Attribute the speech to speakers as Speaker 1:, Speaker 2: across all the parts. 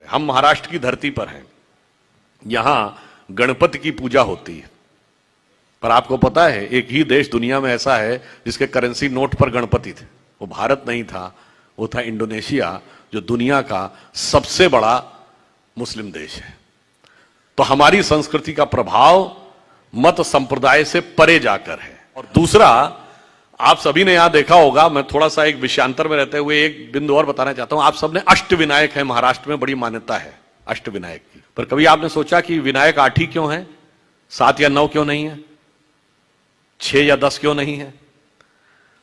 Speaker 1: हम महाराष्ट्र की धरती पर हैं, यहां गणपति की पूजा होती है। पर आपको पता है एक ही देश दुनिया में ऐसा है जिसके करेंसी नोट पर गणपति थे, वो भारत नहीं था, वो था इंडोनेशिया, जो दुनिया का सबसे बड़ा मुस्लिम देश है। तो हमारी संस्कृति का प्रभाव मत संप्रदाय से परे जाकर है। और दूसरा, आप सभी ने यहां देखा होगा, मैं थोड़ा सा एक विषयांतर में रहते हुए एक बिंदु और बताना चाहता हूं। आप सबने अष्टविनायक है, महाराष्ट्र में बड़ी मान्यता है अष्टविनायक की, पर कभी आपने सोचा कि विनायक 8 ही क्यों है, 7 या 9 क्यों नहीं है, 6 या 10 क्यों नहीं है?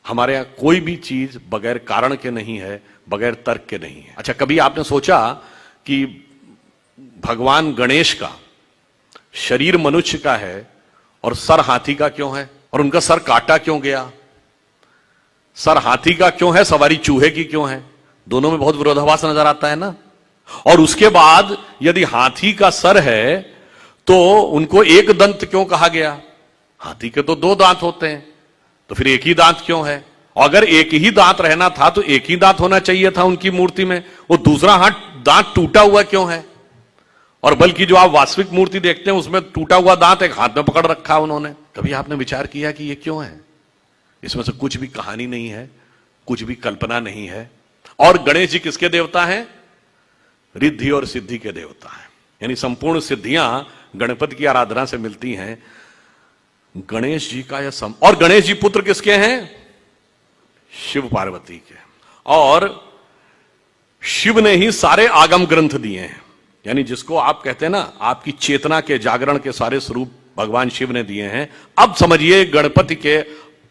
Speaker 1: हमारे यहां कोई भी चीज बगैर कारण के नहीं है, बगैर तर्क के नहीं है। अच्छा, कभी आपने सोचा कि भगवान गणेश का शरीर मनुष्य का है और सर हाथी का क्यों है, और उनका सर काटा क्यों गया? सर हाथी का क्यों है, सवारी चूहे की क्यों है? दोनों में बहुत विरोधाभास नजर आता है ना। और उसके बाद यदि हाथी का सर है तो उनको एक दंत क्यों कहा गया? हाथी के तो 2 दांत होते हैं, तो फिर एक ही दांत क्यों है? अगर एक ही दांत रहना था तो एक ही दांत होना चाहिए था उनकी मूर्ति में, वो दूसरा दांत टूटा हुआ क्यों है? और बल्कि जो आप वास्तविक मूर्ति देखते हैं उसमें टूटा हुआ दांत एक हाथ में पकड़ रखा उन्होंने। कभी आपने विचार किया कि ये क्यों है? इसमें से कुछ भी कहानी नहीं है, कुछ भी कल्पना नहीं है। और गणेश जी किसके देवता हैं? रिद्धि और सिद्धि के देवता हैं, यानी संपूर्ण सिद्धियां गणपति की आराधना से मिलती हैं। गणेश जी का यह और गणेश जी पुत्र किसके हैं? शिव पार्वती के। और शिव ने ही सारे आगम ग्रंथ दिए हैं, यानी जिसको आप कहते हैं ना, आपकी चेतना के जागरण के सारे स्वरूप भगवान शिव ने दिए हैं। अब समझिए गणपति के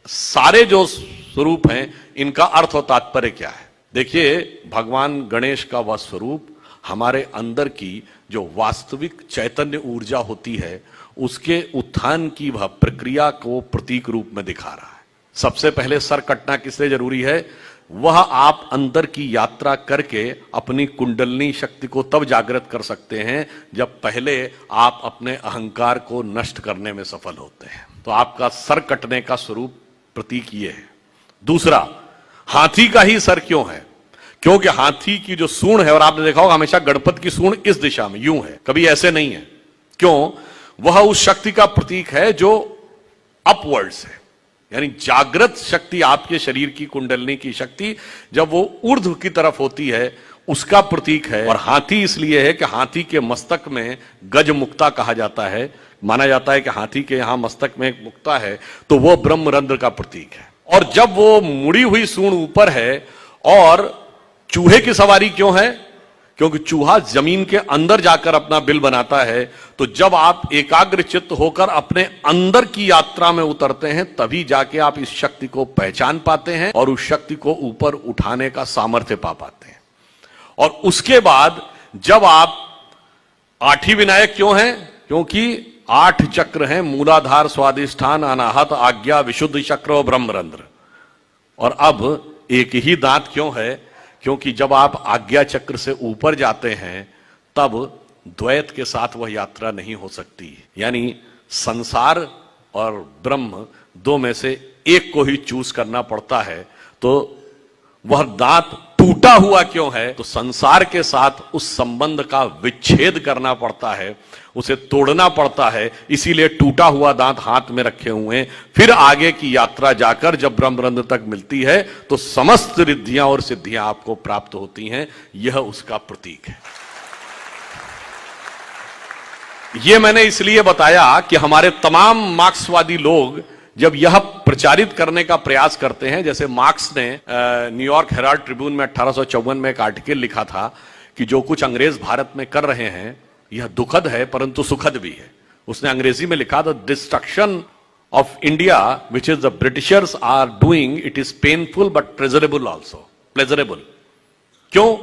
Speaker 1: सारे जो स्वरूप हैं इनका अर्थ और तात्पर्य क्या है। देखिए, भगवान गणेश का वह स्वरूप हमारे अंदर की जो वास्तविक चैतन्य ऊर्जा होती है उसके उत्थान की वह प्रक्रिया को प्रतीक रूप में दिखा रहा है। सबसे पहले सर कटना किसलिए जरूरी है? वह आप अंदर की यात्रा करके अपनी कुंडलनी शक्ति को तब जागृत कर सकते हैं जब पहले आप अपने अहंकार को नष्ट करने में सफल होते हैं। तो आपका सर कटने का स्वरूप प्रतीक ये है। दूसरा, हाथी का ही सर क्यों है? क्योंकि हाथी की जो सूंड है, और आपने देखा होगा हमेशा गणपति की सूंड इस दिशा में यूं है, कभी ऐसे नहीं है। क्यों? वह उस शक्ति का प्रतीक है जो अपवर्ड्स है, यानी जागृत शक्ति, आपके शरीर की कुंडलनी की शक्ति जब वो ऊर्ध्व की तरफ होती है उसका प्रतीक है। और हाथी इसलिए है कि हाथी के मस्तक में गज मुक्ता कहा जाता है, माना जाता है कि हाथी के यहां मस्तक में एक मुक्ता है, तो वो ब्रह्मरंध्र का प्रतीक है। और जब वो मुड़ी हुई सूंड ऊपर है, और चूहे की सवारी क्यों है? क्योंकि चूहा जमीन के अंदर जाकर अपना बिल बनाता है। तो जब आप एकाग्र चित्त होकर अपने अंदर की यात्रा में उतरते हैं तभी जाके आप इस शक्ति को पहचान पाते हैं और उस शक्ति को ऊपर उठाने का सामर्थ्य पा पाते हैं। और उसके बाद जब आप 8 विनायक क्यों हैं? क्योंकि 8 चक्र हैं, मूलाधार, स्वादिष्ठान, अनाहत, आज्ञा, विशुद्ध चक्र और ब्रह्मरंध्र। और अब एक ही दांत क्यों है? क्योंकि जब आप आज्ञा चक्र से ऊपर जाते हैं तब द्वैत के साथ वह यात्रा नहीं हो सकती, यानी संसार और ब्रह्म 2 में से एक को ही चूज करना पड़ता है। तो वह दांत टूटा हुआ क्यों है? तो संसार के साथ उस संबंध का विच्छेद करना पड़ता है, उसे तोड़ना पड़ता है, इसीलिए टूटा हुआ दांत हाथ में रखे हुए हैं। फिर आगे की यात्रा जाकर जब ब्रह्मरंध्र तक मिलती है तो समस्त रिद्धियां और सिद्धियां आपको प्राप्त होती हैं। यह उसका प्रतीक है। यह मैंने इसलिए बताया कि हमारे तमाम मार्क्सवादी लोग जब यह प्रचारित करने का प्रयास करते हैं, जैसे मार्क्स ने न्यूयॉर्क हेराल्ड ट्रिब्यून में 1854 में एक आर्टिकल लिखा था कि जो कुछ अंग्रेज भारत में कर रहे हैं यह दुखद है परंतु सुखद भी है। उसने अंग्रेजी में लिखा, the destruction of India which is the Britishers are doing, it is painful but pleasurable also. Pleasurable क्यों?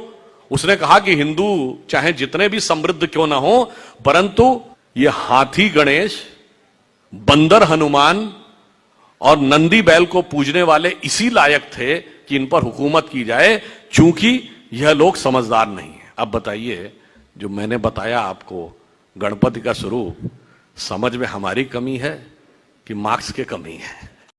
Speaker 1: उसने कहा कि हिंदू चाहे जितने भी समृद्ध क्यों ना हो, परंतु ये हाथी गणेश, बंदर हनुमान और नंदी बैल को पूजने वाले इसी लायक थे कि इन पर हुकूमत की जाए, चूंकि यह लोग समझदार नहीं है। अब बताइए, जो मैंने बताया आपको गणपति का स्वरूप, समझ में हमारी कमी है कि मार्क्स की कमी है?